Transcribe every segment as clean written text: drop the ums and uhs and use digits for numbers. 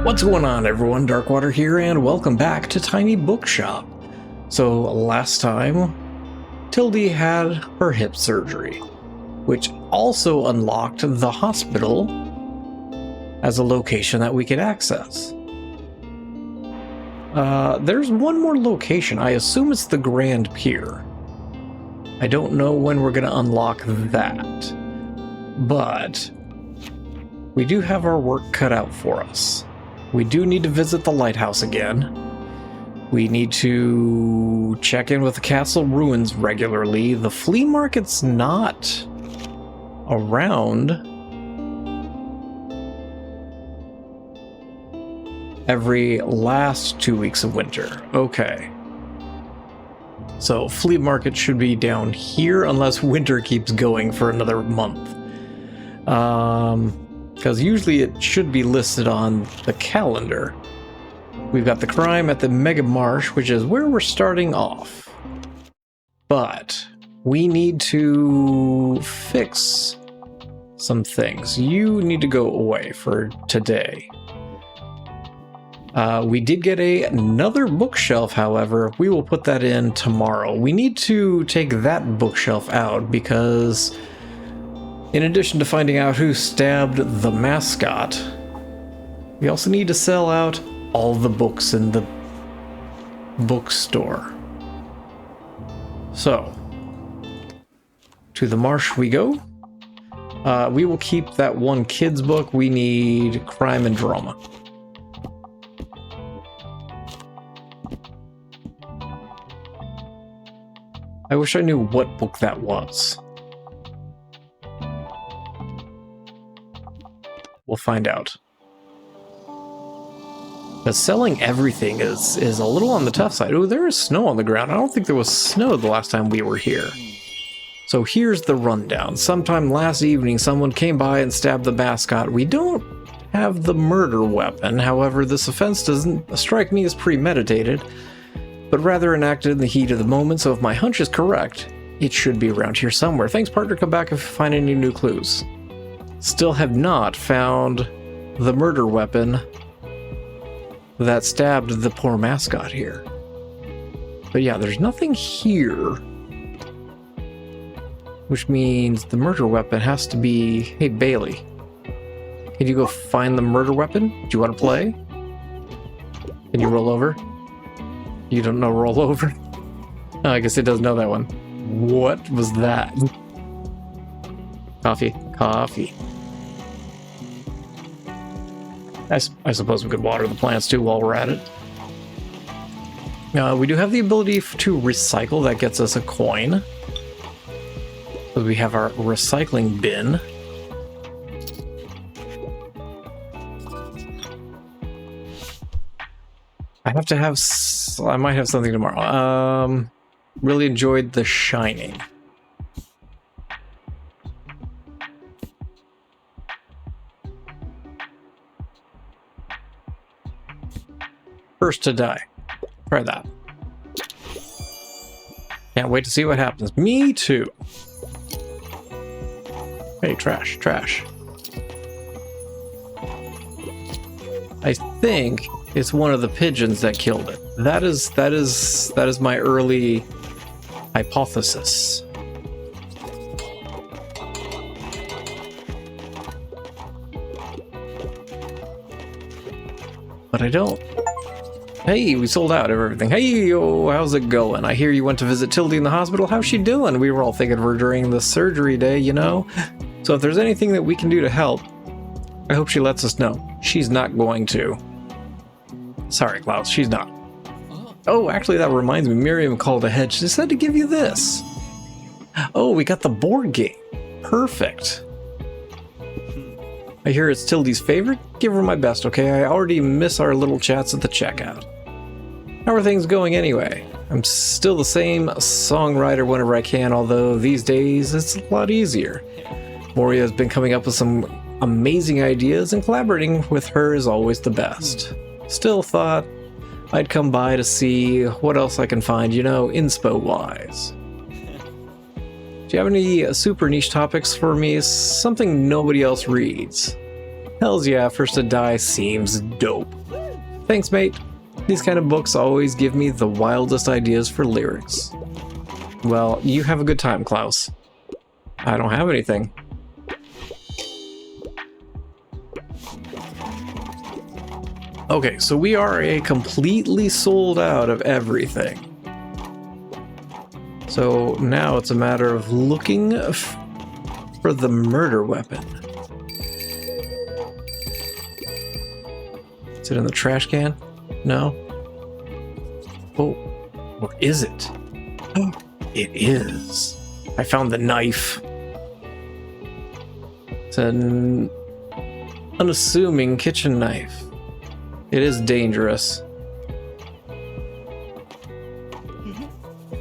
What's going on, everyone? Darkwater here, and welcome back to Tiny Bookshop. So last time, Tildy had her hip surgery, which also unlocked the hospital as a location that we could access. There's one more location. I assume it's the Grand Pier. I don't know when we're going to unlock that, but we do have our work cut out for us. We do need to visit the lighthouse again. We need to check in with the castle ruins regularly. The flea market's not around every last 2 weeks of winter. Okay. So flea market should be down here unless winter keeps going for another month. Because usually it should be listed on the calendar. We've got the crime at the Mega Marsh, which is where we're starting off. But we need to fix some things. You need to go away for today. We did get another bookshelf, however. We will put that in tomorrow. We need to take that bookshelf out because in addition to finding out who stabbed the mascot, we also need to sell out all the books in the bookstore. So, to the marsh we go. We will keep that one kid's book. We need crime and drama. I wish I knew what book that was. We'll find out. But selling everything is a little on the tough side. Oh, there is snow on the ground. I don't think there was snow the last time we were here. So here's the rundown. Sometime last evening, someone came by and stabbed the mascot. We don't have the murder weapon. However, this offense doesn't strike me as premeditated, but rather enacted in the heat of the moment. So if my hunch is correct, it should be around here somewhere. Thanks, partner. Come back if you find any new clues. Still have not found the murder weapon that stabbed the poor mascot here. But yeah, there's nothing here, which means the murder weapon has to be... Hey, Bailey, can you go find the murder weapon? Do you want to play? Can you roll over? You don't know roll over? Oh, I guess it doesn't know that one. What was that? Coffee. I suppose we could water the plants too while we're at it. We do have the ability to recycle. That gets us a coin. So we have our recycling bin. I might have something tomorrow. Really enjoyed The Shining. First to die. Try that. Can't wait to see what happens. Me too. Hey, trash. I think it's one of the pigeons that killed it. That is my early hypothesis. But I don't... Hey, we sold out of everything. Hey, yo, how's it going? I hear you went to visit Tildy in the hospital. How's she doing? We were all thinking of her during the surgery day, you know? So if there's anything that we can do to help, I hope she lets us know. She's not going to. Sorry, Klaus, she's not. Oh, actually, that reminds me. Miriam called ahead. She said to give you this. Oh, we got the board game. Perfect. I hear it's Tildy's favorite. Give her my best, okay? I already miss our little chats at the checkout. How are things going anyway? I'm still the same songwriter whenever I can, although these days it's a lot easier. Moria has been coming up with some amazing ideas, and collaborating with her is always the best. Still thought I'd come by to see what else I can find, you know, inspo-wise. Do you have any super niche topics for me? Something nobody else reads. Hells yeah, First to Die seems dope. Thanks, mate. These kind of books always give me the wildest ideas for lyrics. Well, you have a good time, Klaus. I don't have anything. Okay, so we are completely sold out of everything. So now it's a matter of looking for the murder weapon. Is it in the trash can? No? Oh, or is it? Oh, it is. I found the knife. It's an unassuming kitchen knife. It is dangerous.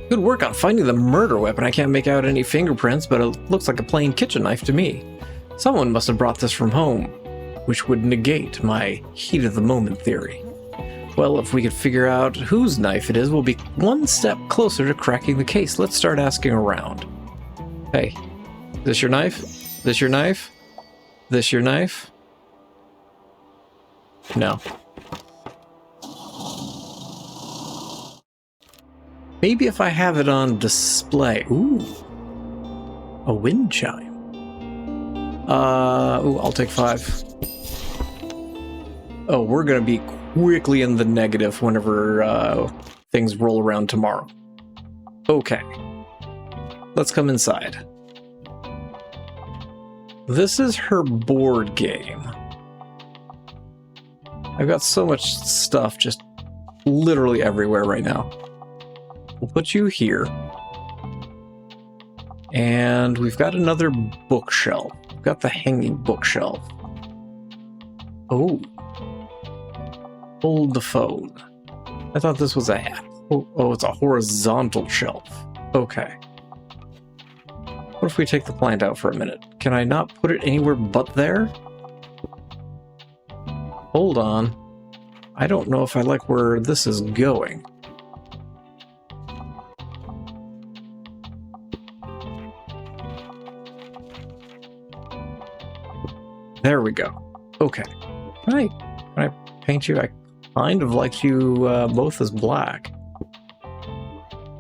Good work on finding the murder weapon. I can't make out any fingerprints, but it looks like a plain kitchen knife to me. Someone must have brought this from home, which would negate my heat of the moment theory. Well, if we could figure out whose knife it is, we'll be one step closer to cracking the case. Let's start asking around. Hey, this your knife? This your knife? This your knife? No. Maybe if I have it on display. Ooh. A wind chime. Ooh, I'll take 5. Oh, we're gonna be quickly in the negative whenever things roll around tomorrow. Okay. Let's come inside. This is her board game. I've got so much stuff just literally everywhere right now. We'll put you here. And we've got another bookshelf. We've got the hanging bookshelf. Oh. Hold the phone. I thought this was a... Oh, it's a horizontal shelf. Okay. What if we take the plant out for a minute? Can I not put it anywhere but there? Hold on. I don't know if I like where this is going. There we go. Okay. Can I paint you? I kind of like you both as black.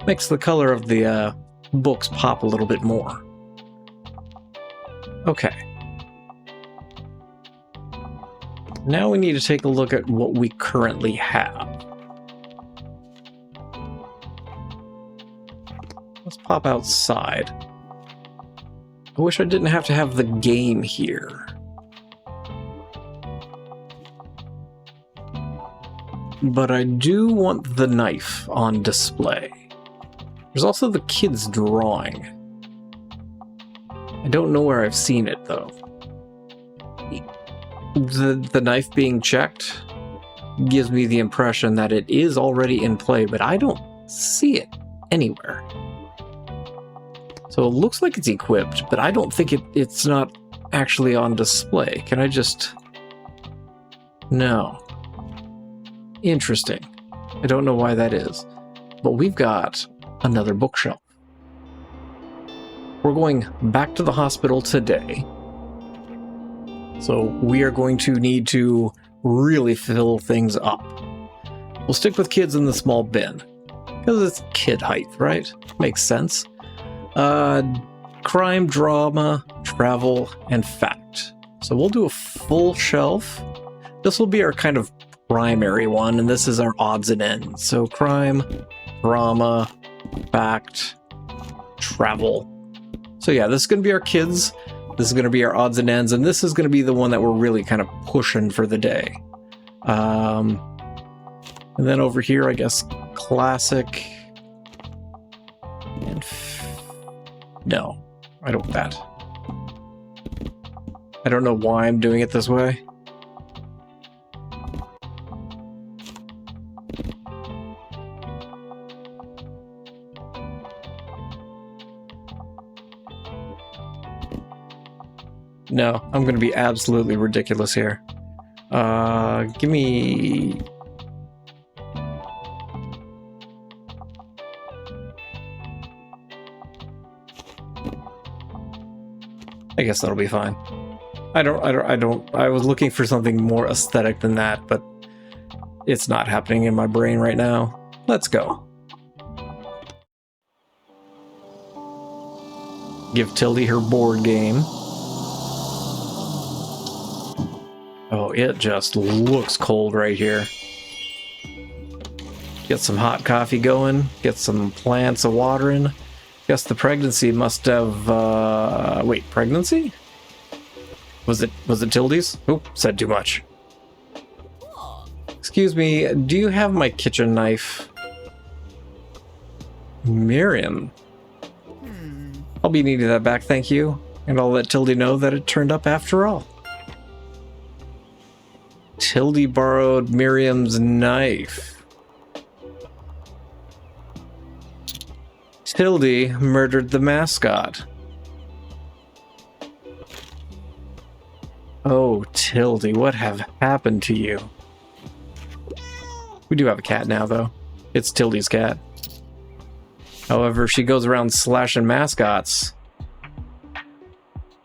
Makes the color of the books pop a little bit more. Okay. Now we need to take a look at what we currently have. Let's pop outside. I wish I didn't have to have the game here. But I do want the knife on display. There's also the kid's drawing. I don't know where I've seen it, though. The knife being checked gives me the impression that it is already in play, but I don't see it anywhere. So it looks like it's equipped, but I don't think it's not actually on display. Can I just... No. Interesting. I don't know why that is. But we've got another bookshelf. We're going back to the hospital today. So we are going to need to really fill things up. We'll stick with kids in the small bin. Because it's kid height, right? Makes sense. Crime, drama, travel, and fact. So we'll do a full shelf. This will be our kind of primary one, and this is our odds and ends. So crime, drama, fact, travel. So yeah, this is going to be our kids. This is going to be our odds and ends, and this is going to be the one that we're really kind of pushing for the day. And then over here, I guess, classic. And no, I don't want that. I don't know why I'm doing it this way. No, I'm going to be absolutely ridiculous here. Give me... I guess that'll be fine. I was looking for something more aesthetic than that, but it's not happening in my brain right now. Let's go. Give Tildy her board game. Oh, it just looks cold right here. Get some hot coffee going. Get some plants a watering. Guess the pregnancy must have, wait, pregnancy? Was it Tildy's? Oop, said too much. Excuse me, do you have my kitchen knife? Miriam. I'll be needing that back, thank you. And I'll let Tildy know that it turned up after all. Tildy borrowed Miriam's knife. Tildy murdered the mascot. Oh, Tildy, what have happened to you? We do have a cat now, though. It's Tildy's cat. However, she goes around slashing mascots.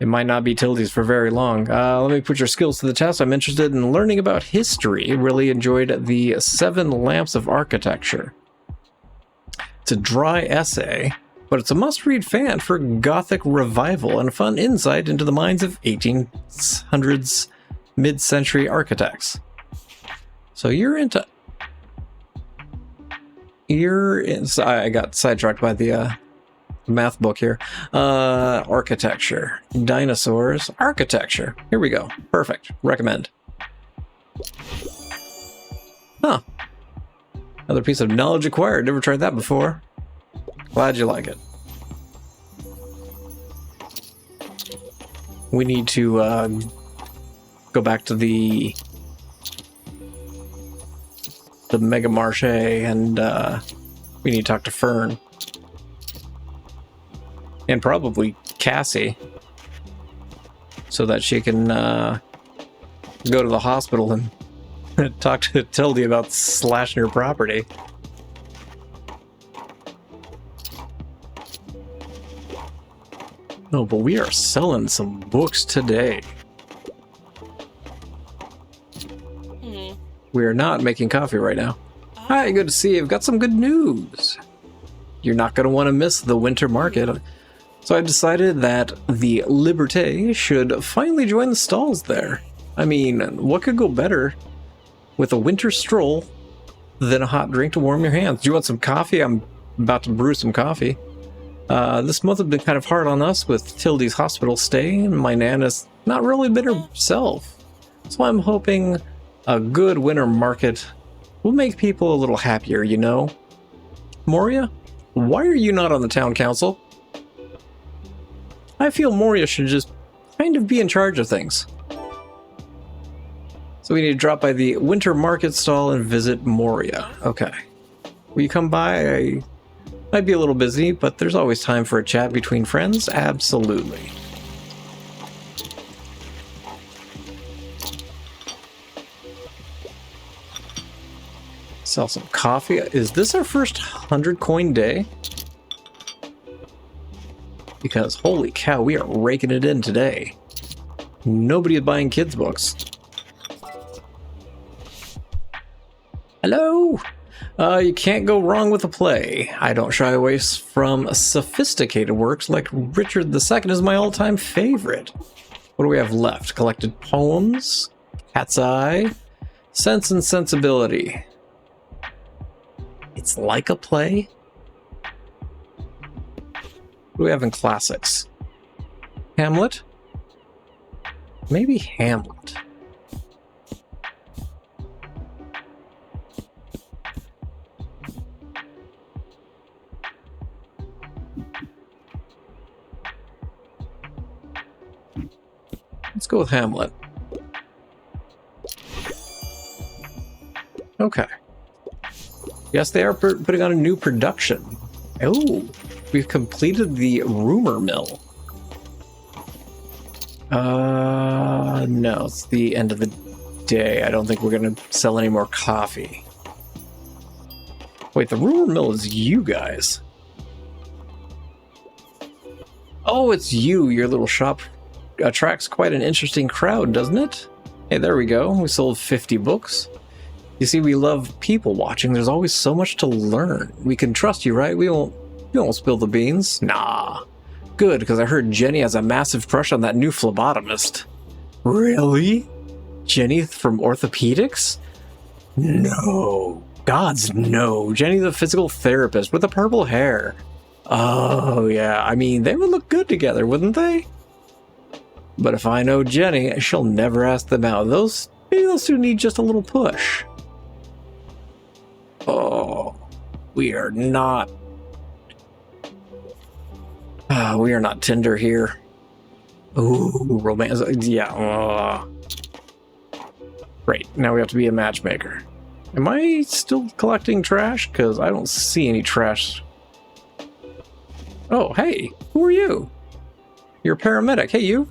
It might not be Tildy's for very long. Let me put your skills to the test. I'm interested in learning about history. Really enjoyed the 7 Lamps of Architecture. It's a dry essay, but it's a must-read fan for Gothic revival and a fun insight into the minds of 1800s mid-century architects. So I got sidetracked by the math book here. Architecture. Dinosaurs. Architecture. Here we go. Perfect. Recommend. Huh. Another piece of knowledge acquired. Never tried that before. Glad you like it. We need to go back to the Mega Mascot and we need to talk to Fern. And probably Cassie. So that she can go to the hospital and talk to Tildy about slashing her property. No, but we are selling some books today. We are not making coffee right now. Hi, good to see you. I've got some good news. You're not going to want to miss the winter market. So I decided that the Liberté should finally join the stalls there. I mean, what could go better with a winter stroll than a hot drink to warm your hands? Do you want some coffee? I'm about to brew some coffee. This month has been kind of hard on us with Tildy's hospital stay, and my Nana's not really been herself. So I'm hoping a good winter market will make people a little happier, you know? Moria, why are you not on the town council? I feel Moria should just kind of be in charge of things. So we need to drop by the winter market stall and visit Moria. Okay. Will you come by? I might be a little busy, but there's always time for a chat between friends. Absolutely. Sell some coffee. Is this our first 100 coin day? Because holy cow, we are raking it in today. Nobody is buying kids' books. Hello? You can't go wrong with a play. I don't shy away from sophisticated works like Richard II is my all-time favorite. What do we have left? Collected poems, Cat's Eye, Sense and Sensibility. It's like a play? What do we have in classics? Hamlet? Maybe Hamlet. Let's go with Hamlet. Okay. Yes, they are putting on a new production. Oh, we've completed the rumor mill. No, it's the end of the day. I don't think we're going to sell any more coffee. Wait, the rumor mill is you guys. Oh, it's you, your little shop attracts quite an interesting crowd, doesn't it? Hey, there we go. We sold 50 books. You see, we love people watching. There's always so much to learn. We can trust you, right? We won't spill the beans. Nah. Good, because I heard Jenny has a massive crush on that new phlebotomist. Really? Jenny from orthopedics? No. Gods, no. Jenny the physical therapist with the purple hair. Oh, yeah. I mean, they would look good together, wouldn't they? But if I know Jenny, she'll never ask them out. Maybe those two need just a little push. Oh, we are not Tinder here. Ooh, romance. Yeah. Great. Now we have to be a matchmaker. Am I still collecting trash? Because I don't see any trash. Oh, hey. Who are you? You're a paramedic. Hey, you.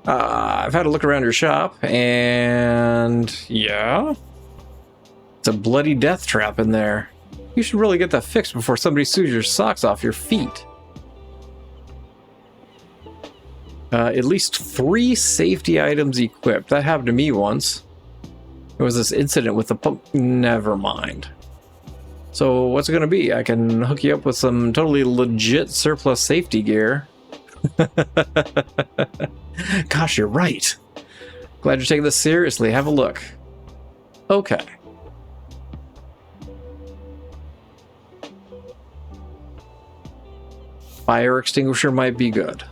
I've had a look around your shop, and yeah, it's a bloody death trap in there. You should really get that fixed before somebody sues your socks off your feet. At least 3 safety items equipped. That happened to me once. There was this incident with the pump. Never mind. So what's it going to be? I can hook you up with some totally legit surplus safety gear. Gosh, you're right. Glad you're taking this seriously. Have a look. Okay. Fire extinguisher might be good.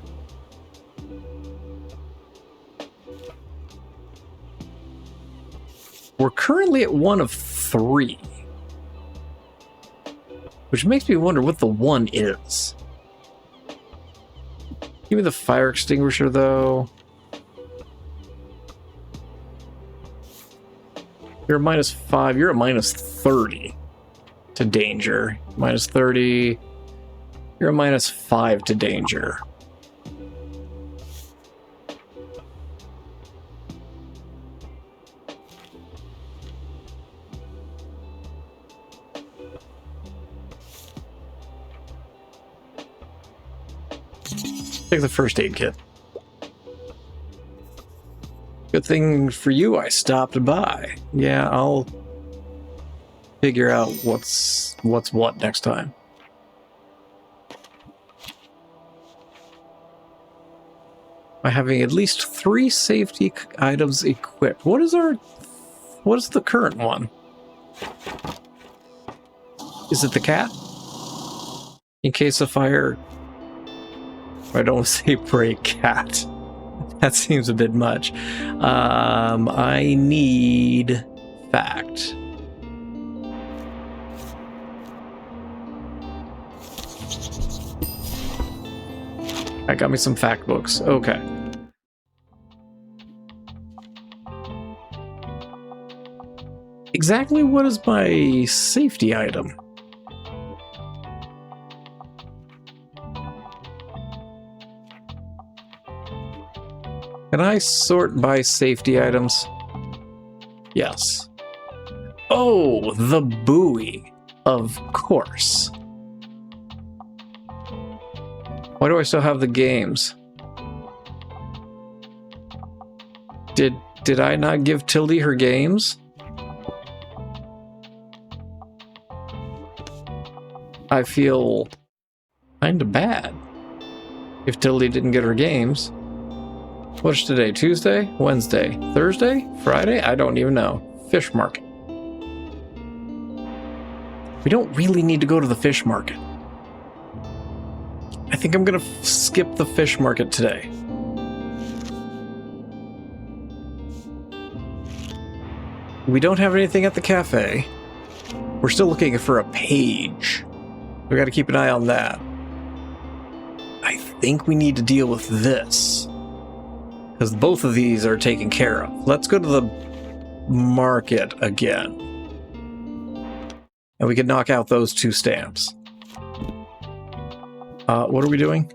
We're currently at 1 of 3. Which makes me wonder what the 1 is. Give me the fire extinguisher, though. You're a -5. You're a -30 to danger. -30. You're a -5 to danger. Take the first aid kit. Good thing for you I stopped by. Yeah, I'll figure out what's what next time. By having at least 3 safety items equipped. What is the current one? Is it the cat? In case of fire. I don't say break cat. That seems a bit much. I need fact. I got me some fact books. Okay. Exactly what is my safety item? Can I sort by safety items? Yes. Oh, the buoy. Of course. Why do I still have the games? Did I not give Tildy her games? I feel kinda bad if Tildy didn't get her games. What's today? Tuesday? Wednesday? Thursday? Friday? I don't even know. Fish market. We don't really need to go to the fish market. I think I'm gonna skip the fish market today. We don't have anything at the cafe. We're still looking for a page. We gotta keep an eye on that. I think we need to deal with this. Because both of these are taken care of. Let's go to the market again. And we can knock out those 2 stamps. What are we doing?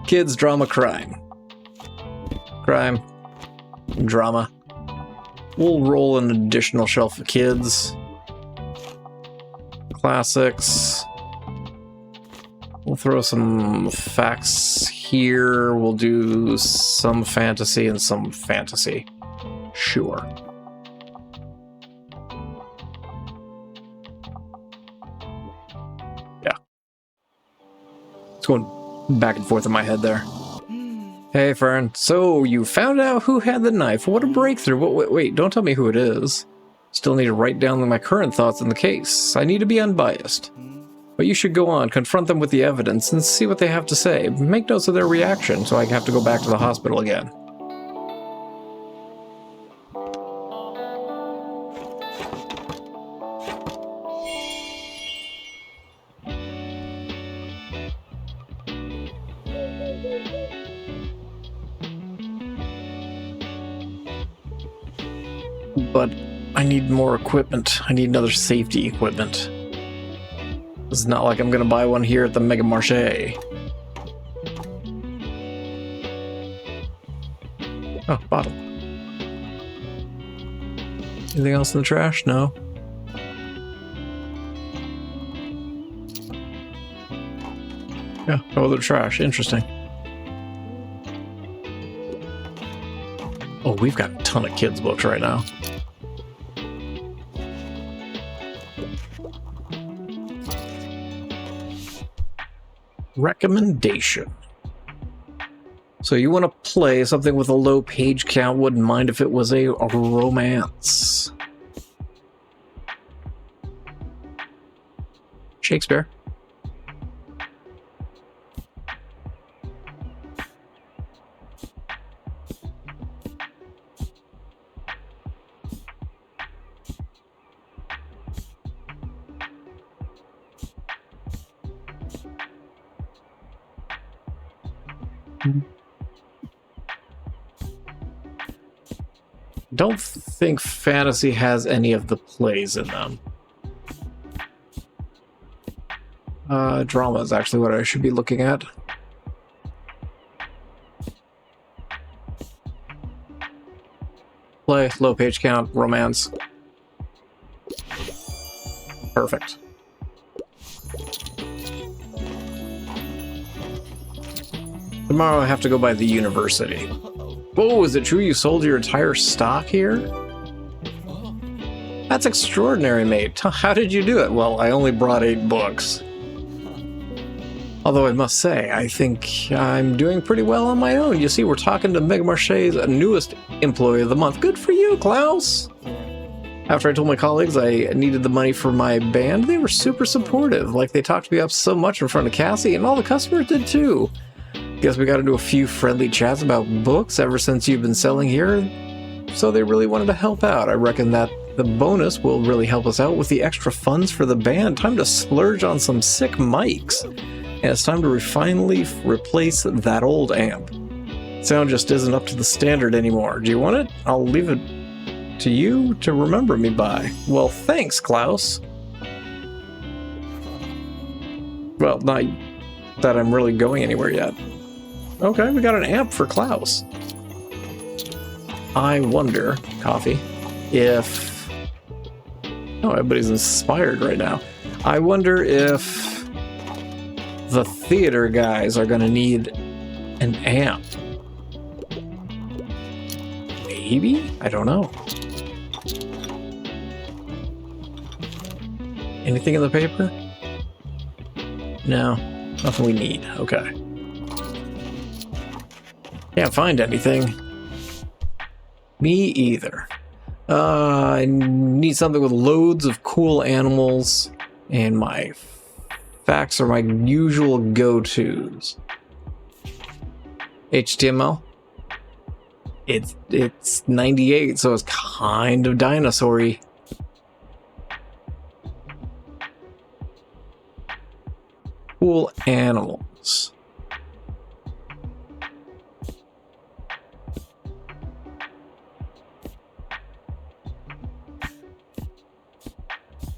Kids, drama, crime. Crime. Drama. We'll roll an additional shelf of kids. Classics. We'll throw some facts here. We'll do some fantasy and some fantasy. Sure. Yeah. It's going back and forth in my head there. Hey, Fern. So, you found out who had the knife. What a breakthrough. Wait, don't tell me who it is. Still need to write down my current thoughts in the case. I need to be unbiased. But you should go on, confront them with the evidence, and see what they have to say. Make notes of their reaction, so I have to go back to the hospital again. But I need more equipment. I need another safety equipment. It's not like I'm gonna buy one here at the Mega Mascot. Oh, bottle. Anything else in the trash? No. Yeah, no other trash. Interesting. Oh, we've got a ton of kids' books right now. Recommendation. So you want to play something with a low page count, wouldn't mind if it was a romance. Shakespeare. Don't think fantasy has any of the plays in them. Drama is actually what I should be looking at. Play, low page count, romance. Perfect. Tomorrow I have to go by the university. Whoa, is it true you sold your entire stock here? That's extraordinary, mate. How did you do it? Well, I only brought 8 books. Although I must say, I think I'm doing pretty well on my own. You see, we're talking to Mega Mascot's newest employee of the month. Good for you, Klaus! After I told my colleagues I needed the money for my band, they were super supportive. Like, they talked me up so much in front of Cassie, and all the customers did too. Guess we got into a few friendly chats about books ever since you've been selling here, so they really wanted to help out. I reckon that the bonus will really help us out with the extra funds for the band. Time to splurge on some sick mics. And it's time to finally replace that old amp. Sound just isn't up to the standard anymore. Do you want it? I'll leave it to you to remember me by. Well, thanks, Klaus. Well, not that I'm really going anywhere yet. Okay, we got an amp for Klaus. I wonder, coffee, if... Oh, everybody's inspired right now. I wonder if the theater guys are gonna need an amp. Maybe? I don't know. Anything in the paper? No, nothing we need. Okay. Can't find anything. Me either. I need something with loads of cool animals, and my facts are my usual go-tos. HTML? It's 98, so it's kind of dinosaur-y. Cool animals.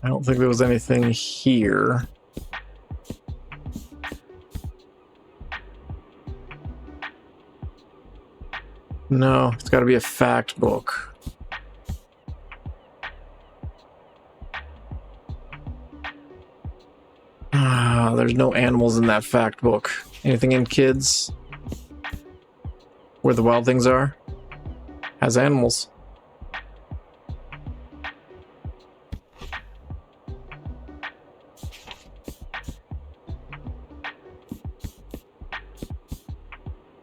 I don't think there was anything here. No, it's got to be a fact book. There's no animals in that fact book. Anything in kids? where the wild things are. Has animals.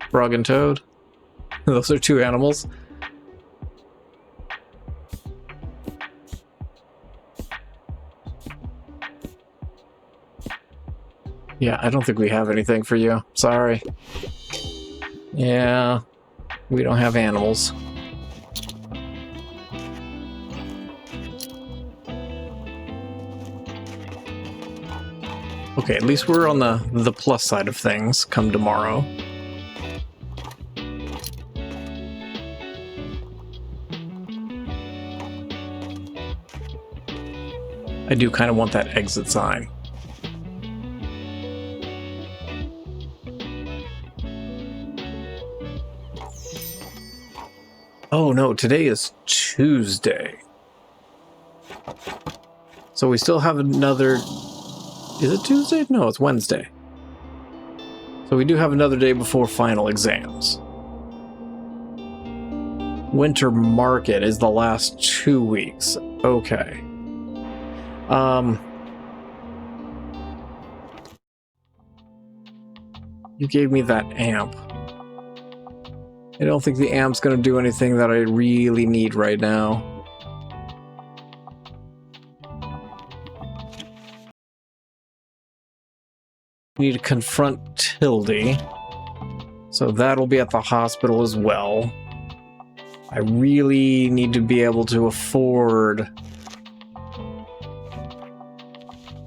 Frog and toad. Those are two animals. Yeah, I don't think we have anything for you. Sorry. Yeah, we don't have animals. Okay, at least we're on the plus side of things come tomorrow. I do kind of want that exit sign. Oh no, today is Tuesday. So we still have another... Is it Tuesday? No, it's Wednesday. So we do have another day before final exams. Winter market is the last 2 weeks. Okay. You gave me that amp. I don't think the amp's gonna do anything that I really need right now. Need to confront Tildy. So that'll be at the hospital as well. I really need to be able to afford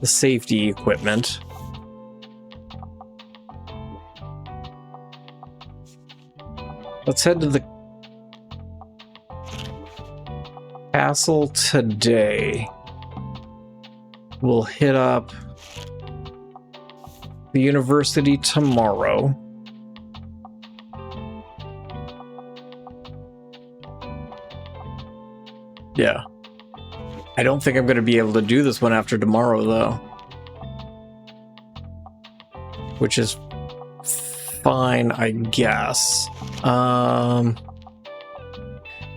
the safety equipment. Let's head to the castle today. We'll hit up the university tomorrow. Yeah. I don't think I'm going to be able to do this one after tomorrow, though. Which is fine, I guess.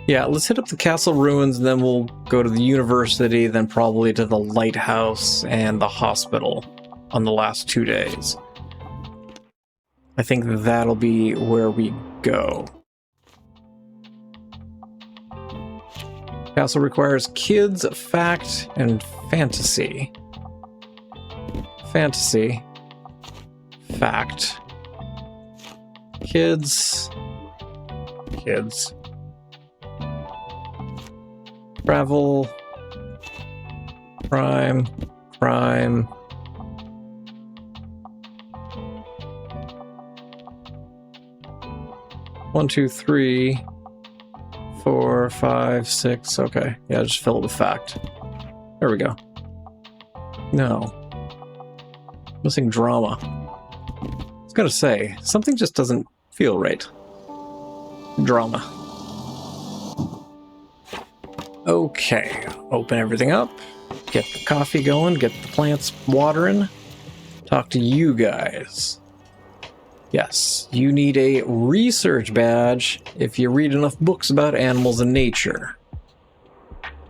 Yeah, let's hit up the castle ruins, and then we'll go to the university, then probably to the lighthouse and the hospital on the last 2 days. I think that'll be where we go. Castle requires kids, fact, and fantasy. Fantasy. Fact. Kids. Kids. Travel. Crime. Crime. One, two, 3, 4, 5, 6. Okay. Yeah, just fill it with fact. There we go. No. Missing drama. I was gonna say, something just doesn't feel right. Drama. Okay. Open everything up. Get the coffee going. Get the plants watering. Talk to you guys. Yes, you need a research badge if you read enough books about animals and nature.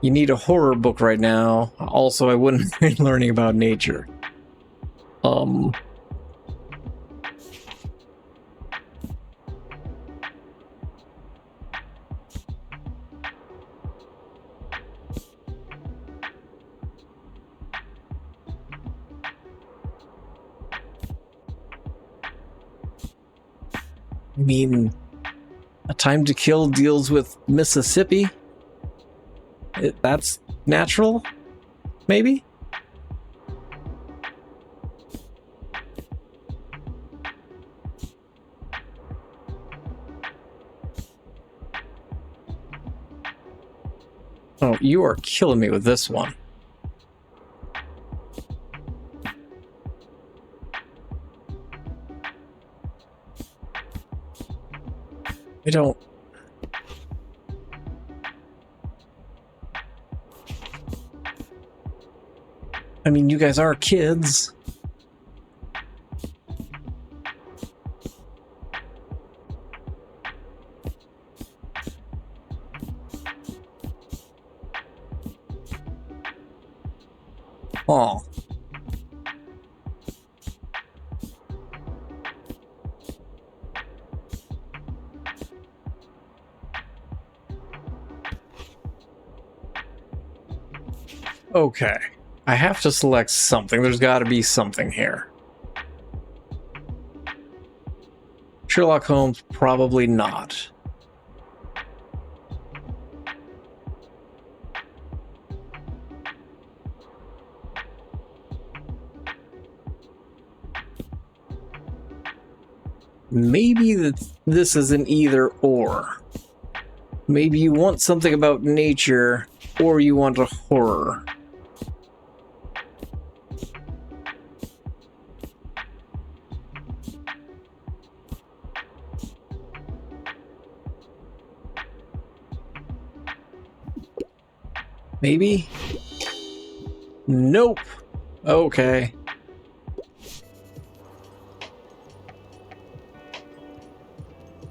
You need a horror book right now. Also, I wouldn't be learning about nature. I mean, A Time to Kill deals with Mississippi. That's natural, maybe? Oh, you are killing me with this one. I don't... I mean, you guys are kids. Oh. Okay. I have to select something. There's got to be something here. Sherlock Holmes, probably not. Maybe this is an either or. Maybe you want something about nature, or you want a horror. Maybe? Nope. Okay.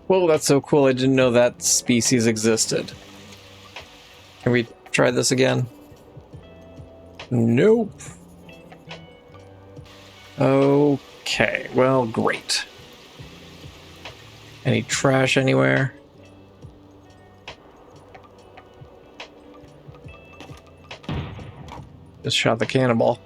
Whoa, that's so cool. I didn't know that species existed. Can we try this again? Nope. Okay, well, great. Any trash anywhere? Just shot the cannonball.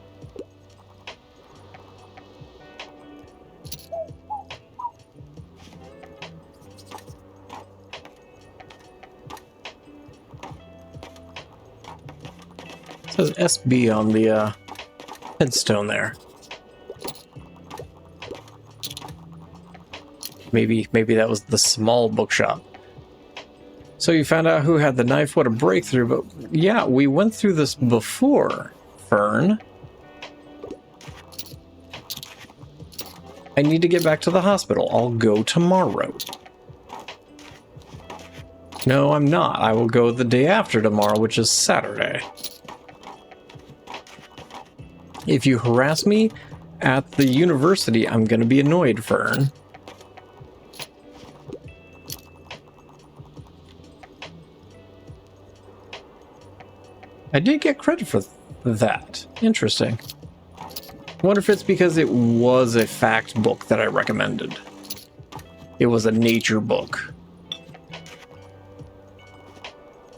It says SB on the headstone there. Maybe that was the small bookshop. So you found out who had the knife. What a breakthrough. But yeah, we went through this before, Fern. I need to get back to the hospital. I'll go tomorrow. No, I'm not. I will go the day after tomorrow, which is Saturday. If you harass me at the university, I'm going to be annoyed, Fern. I did get credit for that. Interesting. I wonder if it's because it was a fact book that I recommended. It was a nature book.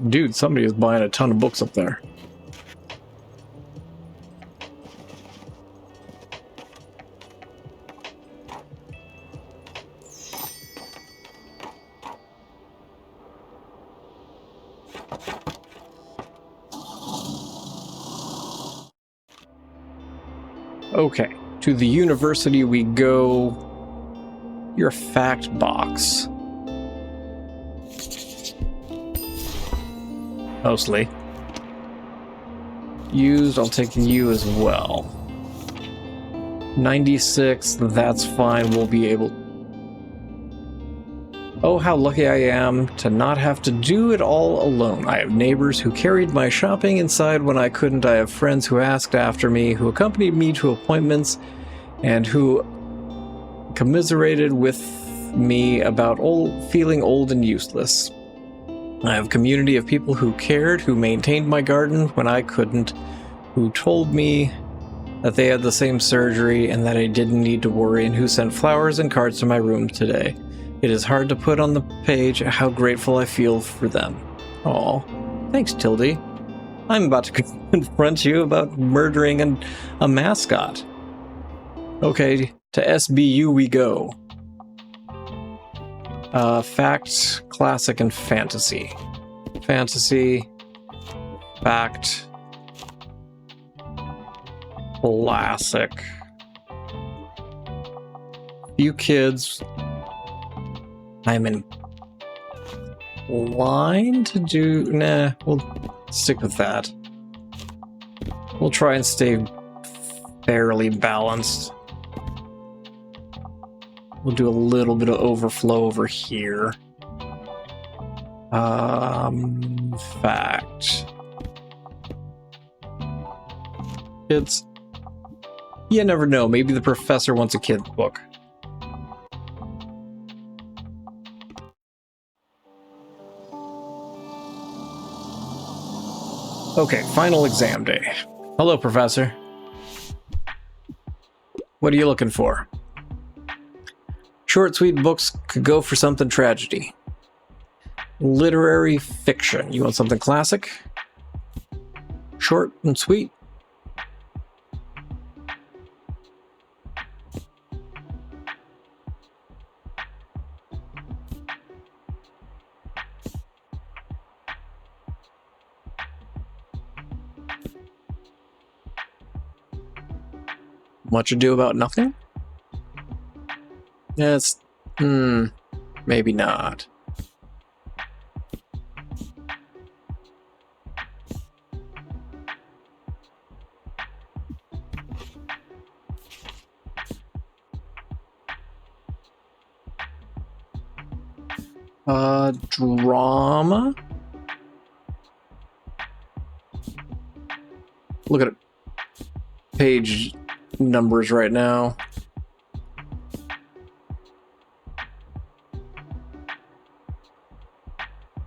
Dude, somebody is buying a ton of books up there. Okay, to the university we go. Your fact box. Mostly. Used, I'll take you as well. 96, that's fine, we'll be able... Oh, how lucky I am to not have to do it all alone. I have neighbors who carried my shopping inside when I couldn't. I have friends who asked after me, who accompanied me to appointments, and who commiserated with me about feeling old and useless. I have a community of people who cared, who maintained my garden when I couldn't, who told me that they had the same surgery and that I didn't need to worry, and who sent flowers and cards to my room today. It is hard to put on the page how grateful I feel for them. Aw, thanks, Tildy. I'm about to confront you about murdering a mascot. Okay, to SBU we go. Fact, classic, and fantasy. Fantasy, fact, classic. You kids... I'm inclined to do... Nah, we'll stick with that. We'll try and stay fairly balanced. We'll do a little bit of overflow over here. Fact. Kids. You never know, maybe the professor wants a kid's book. Okay, final exam day. Hello, Professor. What are you looking for? Short, sweet books could go for something tragedy. Literary fiction. You want something classic? Short and sweet? Much ado about nothing? Yes. Maybe not. Drama? Look at it. Page numbers right now.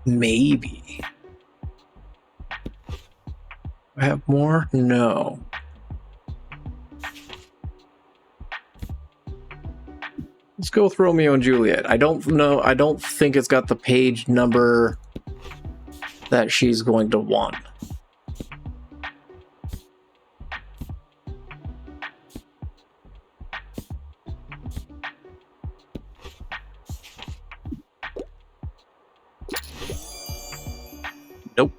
Maybe. I have more? No. Let's go with Romeo and Juliet. I don't know. I don't think it's got the page number that she's going to want. Nope.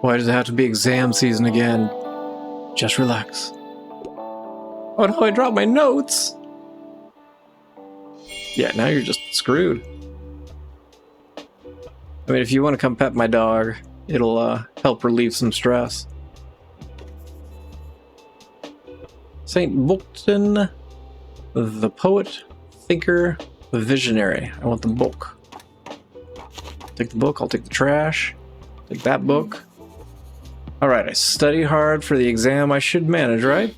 Why does it have to be exam season again? Just relax. Oh no, I dropped my notes! Yeah, now you're just screwed. I mean, if you want to come pet my dog, it'll help relieve some stress. Saint Bookton, the poet, thinker, the visionary. I want the book. Take the book, I'll take the trash. Take that book. Alright, I study hard for the exam. I should manage, right?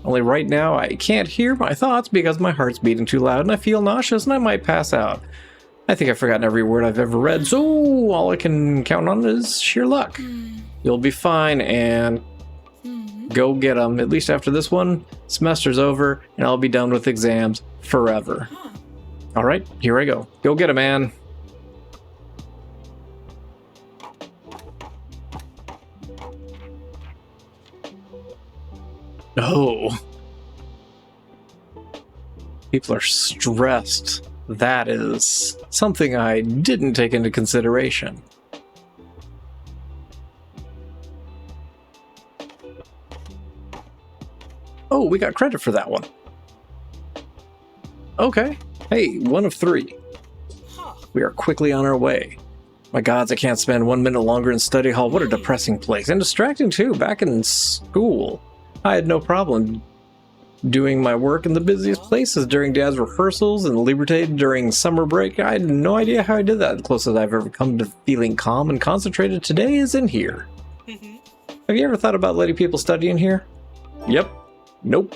Only right now I can't hear my thoughts because my heart's beating too loud and I feel nauseous and I might pass out. I think I've forgotten every word I've ever read, so all I can count on is sheer luck. You'll be fine, and go get them. At least after this one, semester's over, and I'll be done with exams forever. Alright, here I go. Go get 'em, man. Oh. People are stressed. That is something I didn't take into consideration. Oh, we got credit for that one. Okay. Hey, 1 of 3. We are quickly on our way. My gods, I can't spend 1 minute longer in study hall. What a depressing place. And distracting too, back in school. I had no problem doing my work in the busiest places during Dad's rehearsals and Liberté during summer break. I had no idea how I did that. The closest I've ever come to feeling calm and concentrated today is in here. Have you ever thought about letting people study in here? Yep. Nope.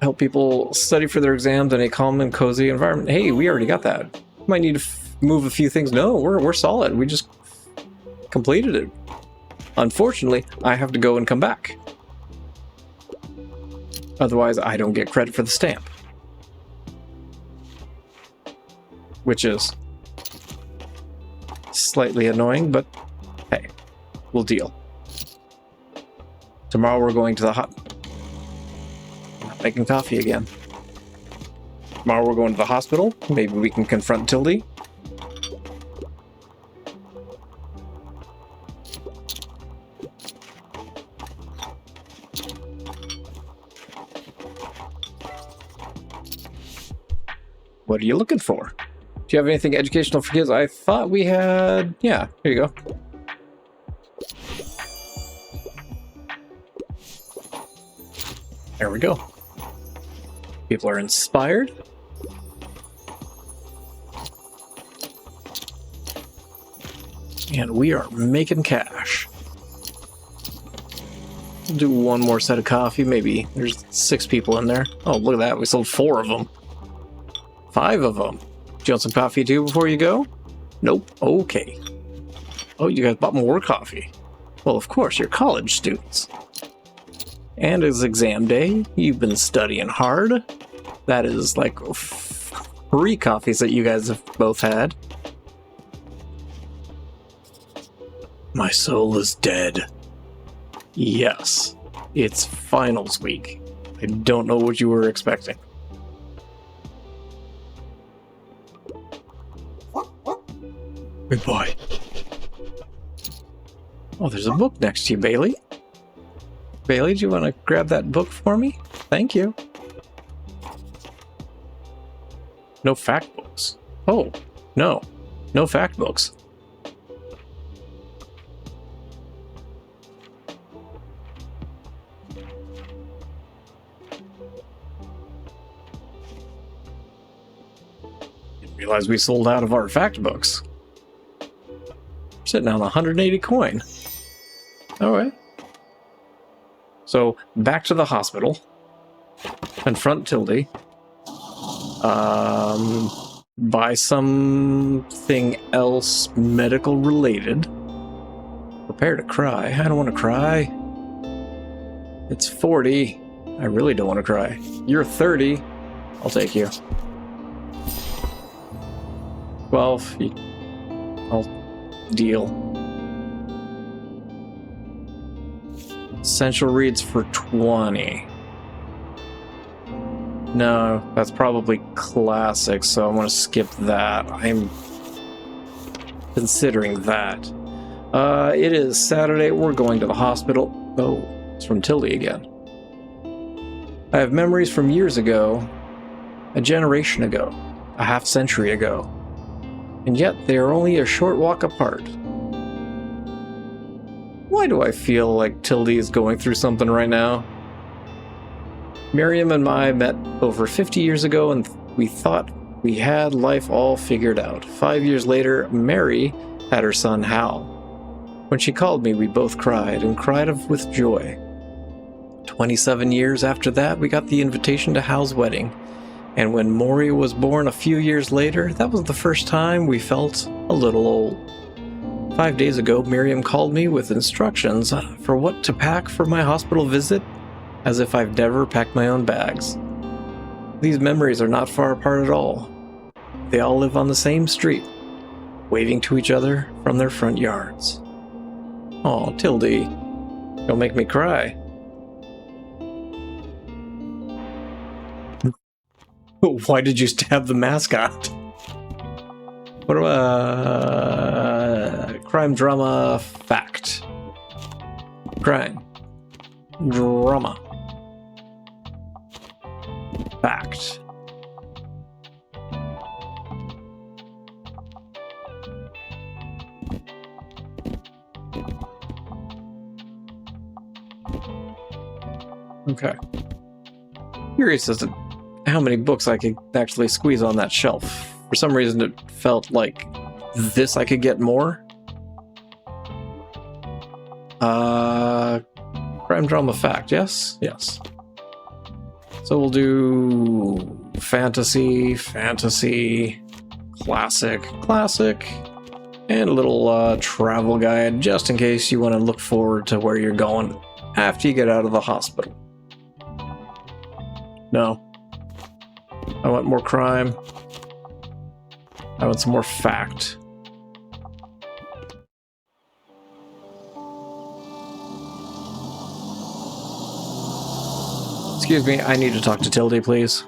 Help people study for their exams in a calm and cozy environment. Hey, we already got that. Might need to move a few things. No, we're solid. We just completed it. Unfortunately, I have to go and come back. Otherwise, I don't get credit for the stamp. Which is slightly annoying, but hey, we'll deal. Tomorrow we're going to the making coffee again. Tomorrow we're going to the hospital. Maybe we can confront Tildy. What are you looking for? Do you have anything educational for kids? I thought we had... Yeah, here you go. There we go. People are inspired. And we are making cash. We'll do one more set of coffee, maybe. There's 6 people in there. Oh, look at that. We sold 4 of them. 5 of them. Do you want some coffee too before you go? Nope. Okay. Oh, you guys bought more coffee. Well, of course, you're college students. And it's exam day. You've been studying hard. That is like 3 coffees that you guys have both had. My soul is dead. Yes, it's finals week. I don't know what you were expecting. Good boy. Oh, there's a book next to you, Bailey. Bailey, do you want to grab that book for me? Thank you. No fact books. Oh, no. No fact books. Didn't realize we sold out of our fact books. Sitting on 180 coin. Alright. So, back to the hospital. Confront Tildy. Buy something else medical related. Prepare to cry. I don't want to cry. It's 40. I really don't want to cry. You're 30. I'll take you. 12. I'll deal. Essential reads for 20. No, that's probably classic, so I'm going to skip that. I'm considering that. It is Saturday. We're going to the hospital. Oh, it's from Tildy again. I have memories from years ago, a generation ago, a half century ago, and yet they are only a short walk apart. Why do I feel like Tildy is going through something right now? Miriam and I met over 50 years ago, and we thought we had life all figured out. 5 years later, Mary had her son Hal. When she called me, we both cried, and cried with joy. 27 years after that, we got the invitation to Hal's wedding. And when Maury was born a few years later, that was the first time we felt a little old. 5 days ago, Miriam called me with instructions for what to pack for my hospital visit, as if I've never packed my own bags. These memories are not far apart at all. They all live on the same street, waving to each other from their front yards. Aw, Tildy, don't make me cry. Why did you stab the mascot? What crime drama fact. Crime drama fact. Okay. Curious as to how many books I could actually squeeze on that shelf. For some reason it felt like this I could get more. Crime drama fact, yes? Yes. So we'll do fantasy, classic, and a little travel guide, just in case you want to look forward to where you're going after you get out of the hospital. No. I want more crime. I want some more fact. Excuse me, I need to talk to Tildy, please.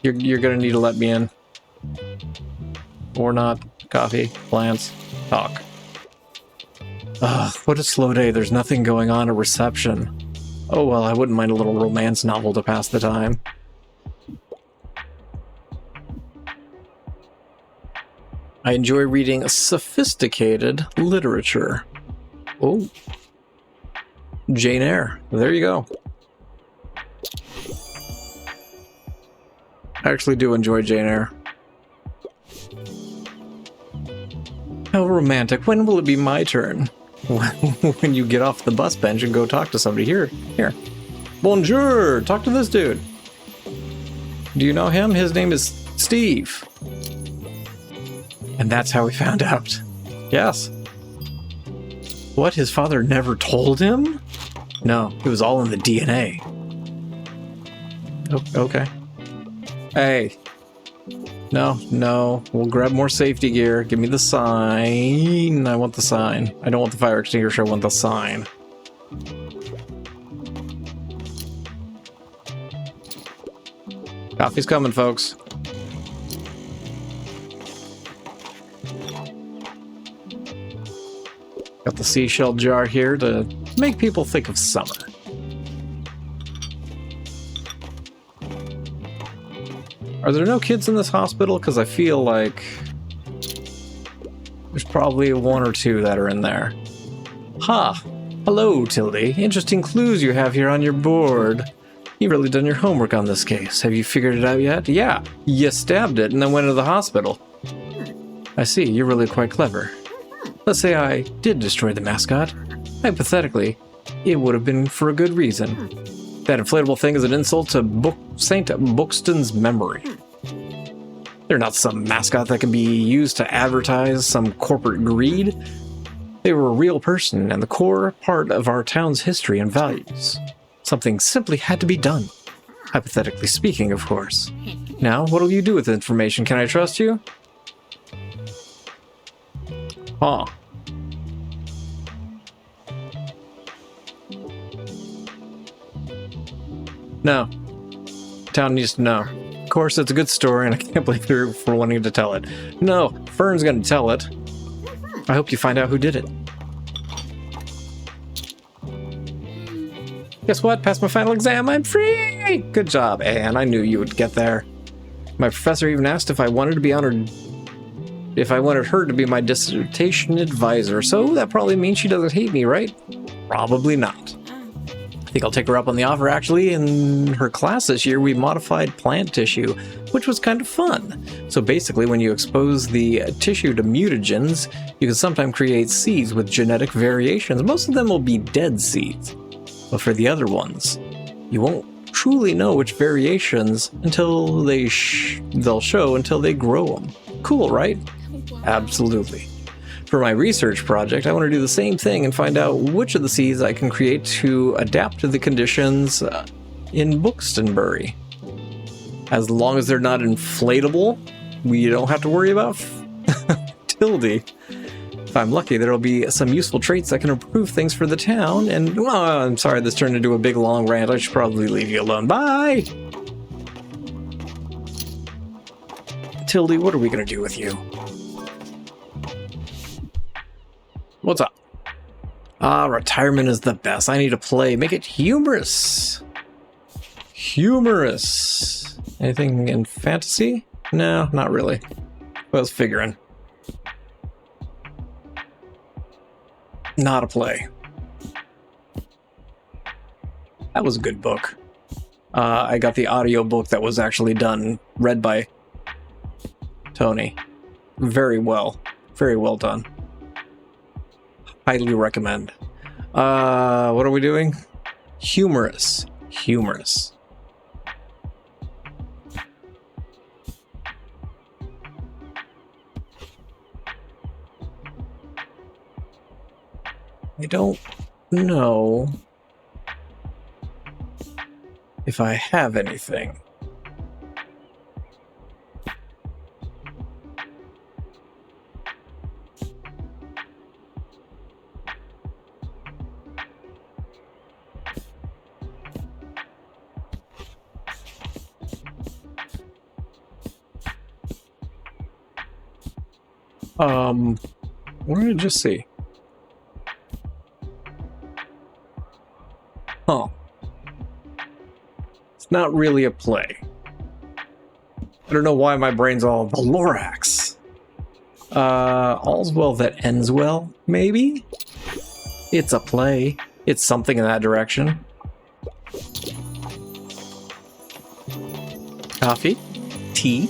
You're gonna need to let me in. Or not. Coffee, plants, talk. Ugh, what a slow day. There's nothing going on at reception. Oh well, I wouldn't mind a little romance novel to pass the time. I enjoy reading sophisticated literature. Oh. Jane Eyre. There you go. I actually do enjoy Jane Eyre. How romantic. When will it be my turn? When you get off the bus bench and go talk to somebody. Here. Bonjour! Talk to this dude. Do you know him? His name is Steve. And that's how we found out. Yes. What? His father never told him? No, it was all in the DNA. Oh, okay. Hey. No. We'll grab more safety gear. Give me the sign. I want the sign. I don't want the fire extinguisher. I want the sign. Coffee's coming, folks. Got the seashell jar here to make people think of summer. Are there no kids in this hospital? Because I feel like there's probably one or two that are in there. Ha! Hello, Tildy. Interesting clues you have here on your board. You've really done your homework on this case. Have you figured it out yet? Yeah, you stabbed it and then went to the hospital. I see, you're really quite clever. Let's say I did destroy the mascot. Hypothetically, it would have been for a good reason. That inflatable thing is an insult to Saint Buxton's memory. They're not some mascot that can be used to advertise some corporate greed. They were a real person and the core part of our town's history and values. Something simply had to be done. Hypothetically speaking, of course. Now, what will you do with the information? Can I trust you? Huh. No. Town needs to know. Of course, it's a good story, and I can't blame you for wanting to tell it. No, Fern's gonna tell it. I hope you find out who did it. Guess what? Passed my final exam. I'm free! Good job, Anne. I knew you would get there. My professor even asked if I wanted to be honored... if I wanted her to be my dissertation advisor, so that probably means she doesn't hate me, right? Probably not. I think I'll take her up on the offer, actually. In her class this year, we modified plant tissue, which was kind of fun. So basically, when you expose the tissue to mutagens, you can sometimes create seeds with genetic variations. Most of them will be dead seeds. But for the other ones, you won't truly know which variations until they'll show until they grow them. Cool, right? Absolutely. For my research project, I want to do the same thing and find out which of the seeds I can create to adapt to the conditions in Buxtonbury. As long as they're not inflatable, we don't have to worry about Tildy. If I'm lucky, there'll be some useful traits that can improve things for the town, and, well, I'm sorry this turned into a big long rant. I should probably leave you alone. Bye! Tildy, what are we gonna do with you? What's up? Retirement is the best. I need to play. Make it humorous. Humorous. Anything in fantasy? No, not really. I was figuring. Not a play. That was a good book. I got the audio book that was actually read by Tony. Very well done. Highly recommend. What are we doing? Humorous. I don't know if I have anything. We're gonna just see. Huh. It's not really a play. I don't know why my brain's all the Lorax. All's well that ends well, maybe? It's a play. It's something in that direction. Coffee? Tea?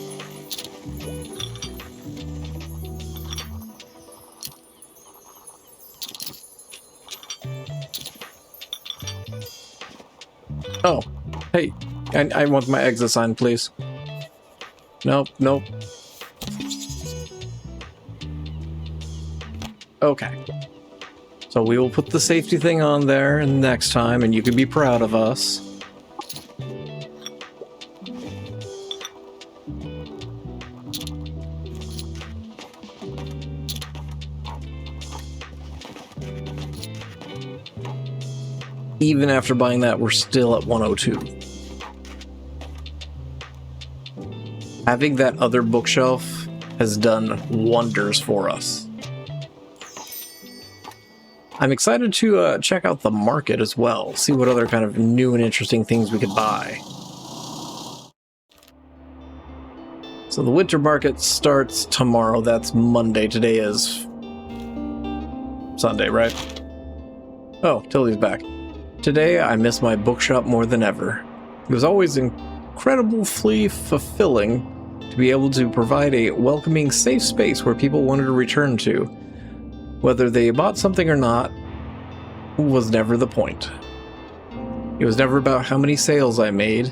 Oh, hey, I want my exit sign, please. Nope, nope. Okay. So we will put the safety thing on there next time, and you can be proud of us. Even after buying that, we're still at 102. Having that other bookshelf has done wonders for us. I'm excited to check out the market as well, see what other kind of new and interesting things we could buy. So the winter market starts tomorrow. That's Monday. Today is Sunday, right? Oh, Tilly's back. Today, I miss my bookshop more than ever. It was always incredibly fulfilling to be able to provide a welcoming, safe space where people wanted to return to. Whether they bought something or not was never the point. It was never about how many sales I made.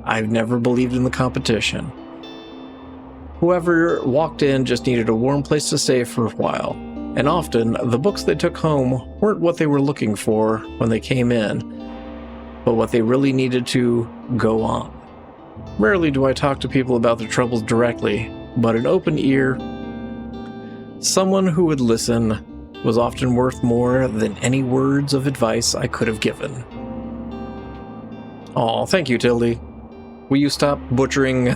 I've never believed in the competition. Whoever walked in just needed a warm place to stay for a while. And often, the books they took home weren't what they were looking for when they came in, but what they really needed to go on. Rarely do I talk to people about their troubles directly, but an open ear, someone who would listen, was often worth more than any words of advice I could have given. Aw, thank you, Tildy. Will you stop butchering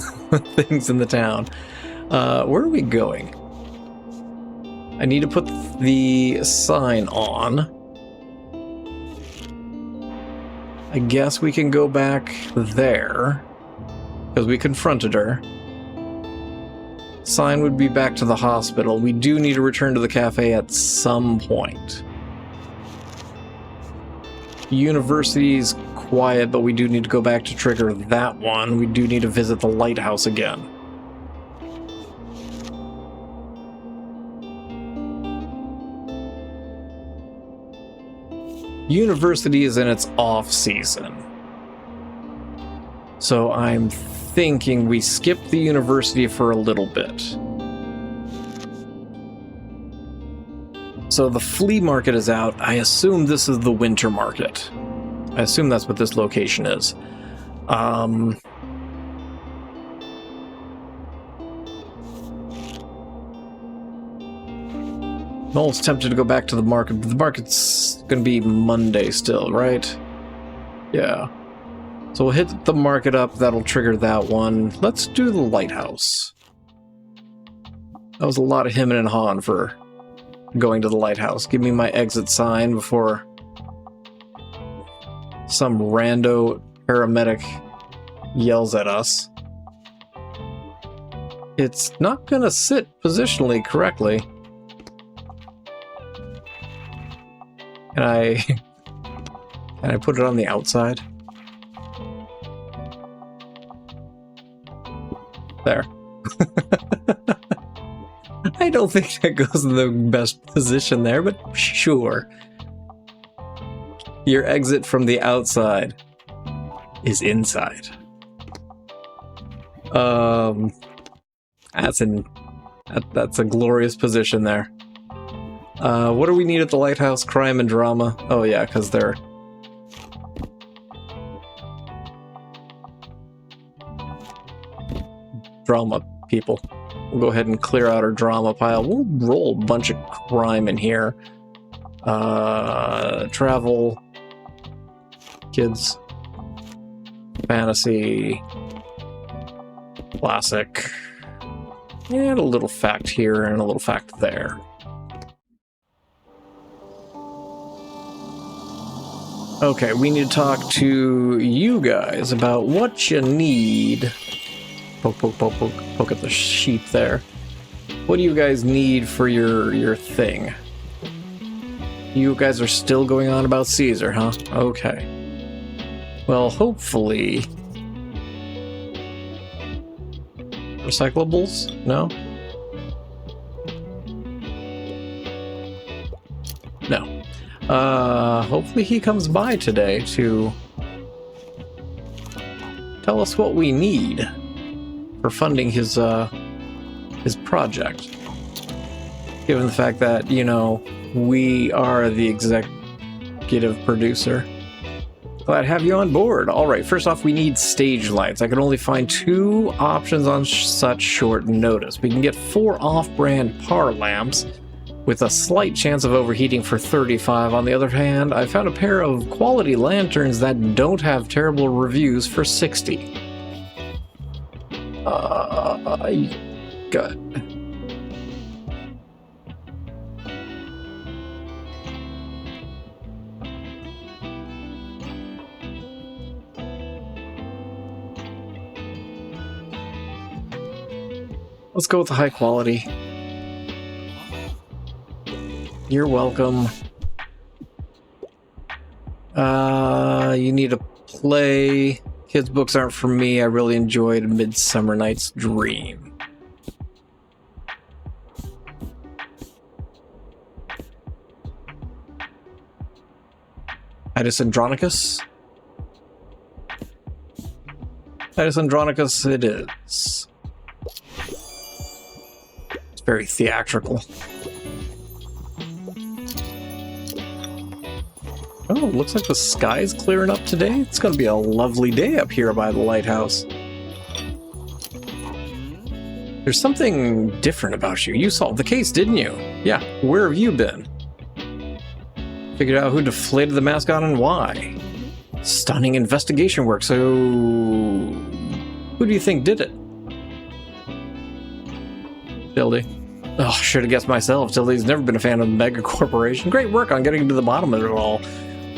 things in the town? Where are we going? I need to put the sign on. I guess we can go back there, because we confronted her. Sign would be back to the hospital. We do need to return to the cafe at some point. University's quiet, but we do need to go back to trigger that one. We do need to visit the lighthouse again. University is in its off season. So I'm thinking we skip the university for a little bit. So the flea market is out. I assume this is the winter market. I assume that's what this location is. Noel's tempted to go back to the market, but the market's gonna be Monday still, right? Yeah. So we'll hit the market up, that'll trigger that one. Let's do the lighthouse. That was a lot of hemming and hawing for going to the lighthouse. Give me my exit sign before some rando paramedic yells at us. It's not gonna sit positionally correctly. Can I put it on the outside? There. I don't think that goes in the best position there, but sure. Your exit from the outside is inside. That's a glorious position there. What do we need at the lighthouse? Crime and drama. Oh yeah, because they're... drama people. We'll go ahead and clear out our drama pile. We'll roll a bunch of crime in here. Travel. Kids. Fantasy. Classic. And a little fact here and a little fact there. Okay, we need to talk to you guys about what you need. Poke, poke, poke, poke, poke at the sheep there. What do you guys need for your thing? You guys are still going on about Caesar, huh? Okay. Well, hopefully... Recyclables? No? No. Hopefully he comes by today to tell us what we need for funding his project. Given the fact that, you know, we are the executive producer. Glad to have you on board. All right, first off, we need stage lights. I can only find 2 options on such short notice. We can get 4 off-brand par lamps with a slight chance of overheating for 35. On the other hand, I found a pair of quality lanterns that don't have terrible reviews for 60. Good. Let's go with the high quality. You're welcome. You need to play. Kids' books aren't for me. I really enjoyed Midsummer Night's Dream. Titus Andronicus? Titus Andronicus it is. It's very theatrical. Oh, looks like the sky's clearing up today. It's going to be a lovely day up here by the lighthouse. There's something different about you. You solved the case, didn't you? Yeah, where have you been? Figured out who deflated the mascot and why. Stunning investigation work, so... who do you think did it? Tildy. Oh, should have guessed myself. Tildy's never been a fan of the Mega Corporation. Great work on getting to the bottom of it all.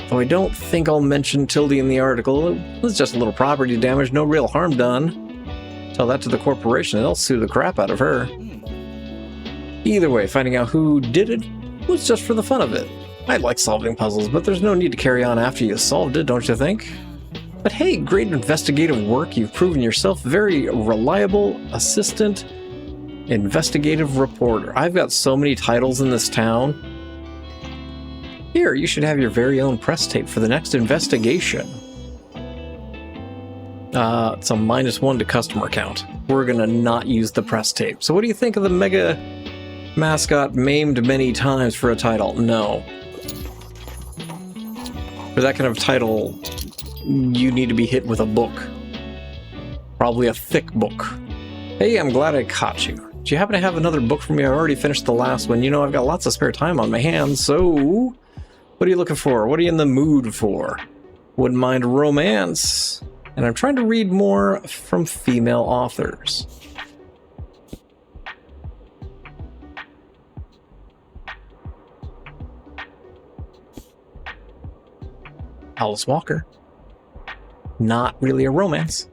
Though I don't think I'll mention Tildy in the article. It was just a little property damage, no real harm done. Tell that to the corporation, they'll sue the crap out of her. Either way, finding out who did it was just for the fun of it. I like solving puzzles, but there's no need to carry on after you solved it, don't you think? But hey, great investigative work. You've proven yourself very reliable assistant investigative reporter. I've got so many titles in this town. Here, you should have your very own press tape for the next investigation. It's a -1 to customer count. We're gonna not use the press tape. So what do you think of the Mega Mascot maimed many times for a title? No. For that kind of title, you need to be hit with a book. Probably a thick book. Hey, I'm glad I caught you. Do you happen to have another book for me? I already finished the last one. You know, I've got lots of spare time on my hands, so... what are you looking for? What are you in the mood for? Wouldn't mind romance. And I'm trying to read more from female authors. Alice Walker. Not really a romance.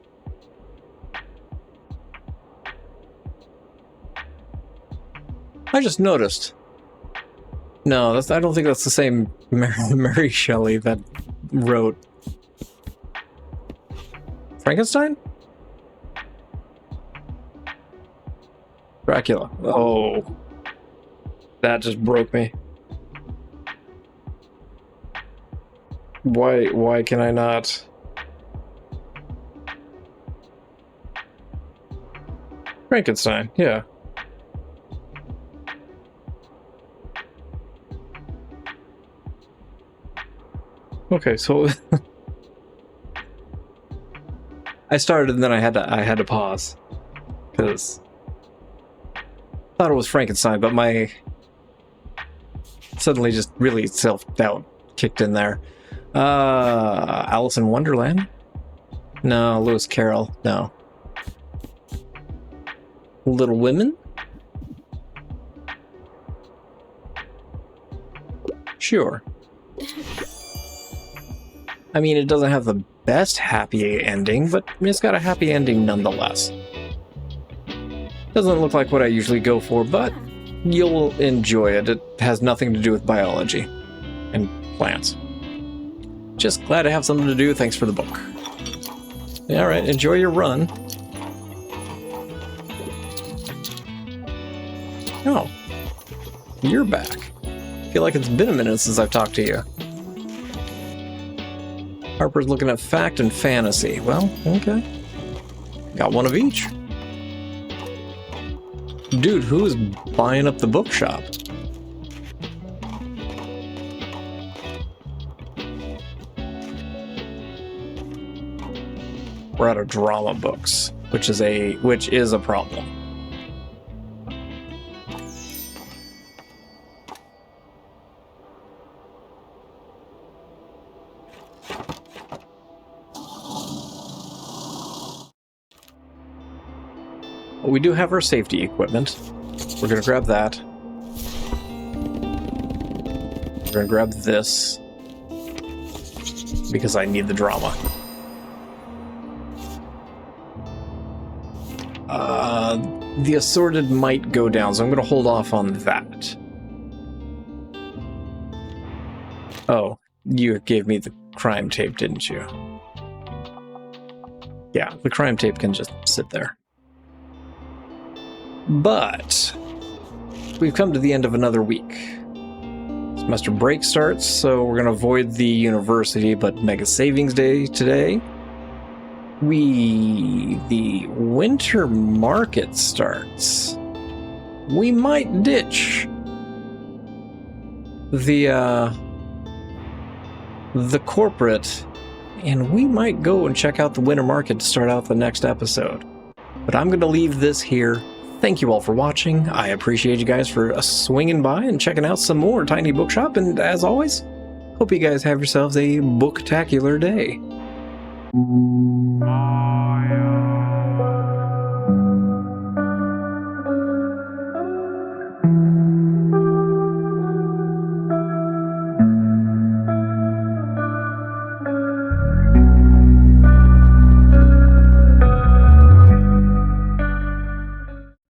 I just noticed. No, I don't think that's the same Mary Shelley that wrote Frankenstein? Dracula. Oh. That just broke me. Why can I not? Frankenstein, yeah. Okay, so I started and then I had to pause because I thought it was Frankenstein, but my suddenly just really self-doubt kicked in there. Alice in Wonderland? No. Lewis Carroll? No. Little Women? Sure. I mean, it doesn't have the best happy ending, but it's got a happy ending nonetheless. Doesn't look like what I usually go for, but you'll enjoy it. It has nothing to do with biology and plants. Just glad to have something to do. Thanks for the book. Alright, enjoy your run. Oh, you're back. Feel like it's been a minute since I've talked to you. Harper's looking at fact and fantasy. Well, okay. Got one of each. Dude, who's buying up the bookshop? We're out of drama books, which is a problem. We do have our safety equipment. We're gonna grab that. We're gonna grab this because I need the drama. The assorted might go down, so I'm gonna hold off on that. Oh, you gave me the crime tape, didn't you? Yeah, the crime tape can just sit there. But we've come to the end of another week. Semester break starts, so we're going to avoid the university, but Mega Savings Day today. The winter market starts. We might ditch the corporate, and we might go and check out the winter market to start out the next episode. But I'm going to leave this here. Thank you all for watching. I appreciate you guys for swinging by and checking out some more Tiny Bookshop. And as always, hope you guys have yourselves a booktacular day.